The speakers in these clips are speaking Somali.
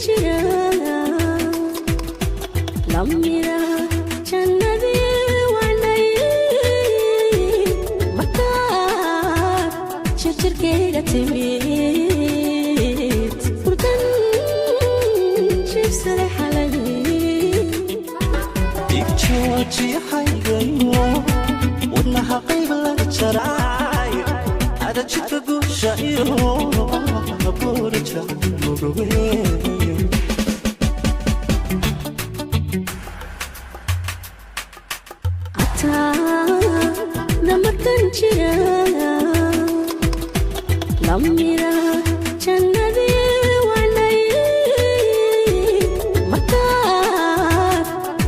jira lamira jannadi wanay maka jirkeyga timid furdan jibsada xalay igjooji haygayo wadnaha qayb laga jaray ada jidka guusha iyo burja murugeeyo ata namakan jira lamira jannadi wanay maka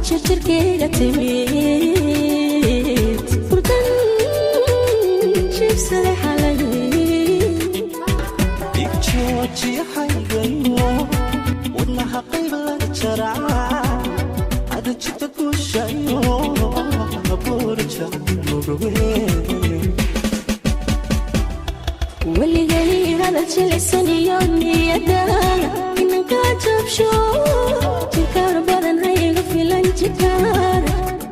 jirkeyga timid furdan jibsada xalay igjooji haygayo wadnaha qayb laga jaray ada jidka guusha iyo burja murugeeyo weligay hadal jilicsan iyo niyada inan ka jabsho jikar badan hayga filan jikar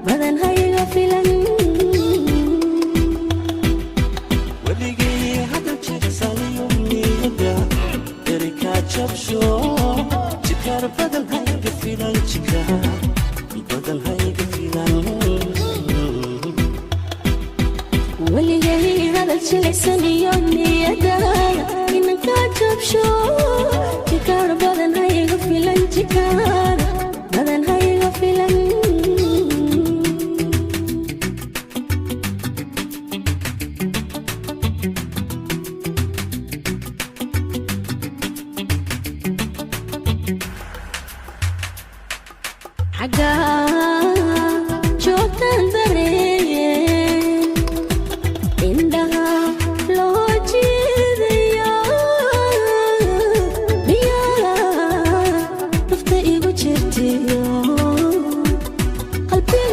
badan hayga filan weligay hadal jilicsan iyo niyada erika jabsho jikar badan hayga filan jikar badan hayga filan weligay hadal jilicsan iyo niyada inan ka jabsho jikar badan hayga filan jikar badan hayga filan حقا جوتان درين عندها لو جيديا بيا نفتئي وجرتيا قلبي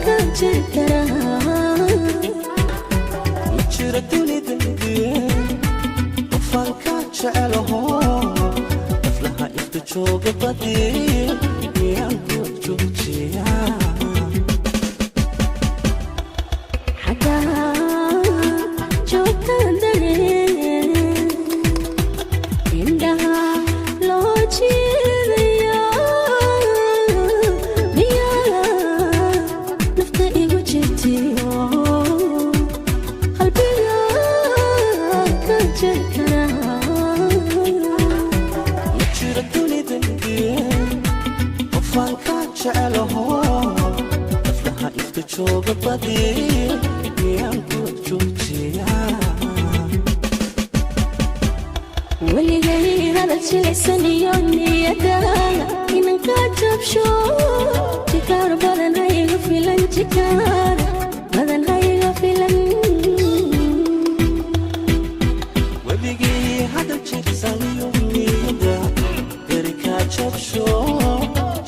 كان جكرها jira dunidayda qofaan ka jecelaho aflaha ifka jooga badi miyaan ku joojiyaa حقا جوتان درين عندها لو جيديا بيا نفتئي وجرتيا قلبي كان جكرها jira dunidayda qofaan ka jecelaho aflaha ifka jooga badi miyaan ku joojiyaa weligay hadal jilicsan iyo niyada inan ka jabsho jikar badan hayga filan jikar badan hayga filan weligay hadal jilicsan iyo niyada erika jabsho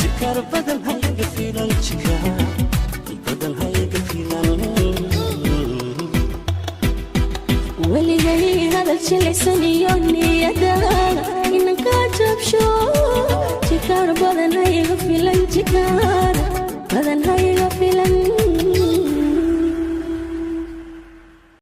jikar badan hayga filan jikar badan hayga filan weligay hadal jilicsan iyo niyada inan ka jabsho jikar badan hayga filan jikar badan hayga filan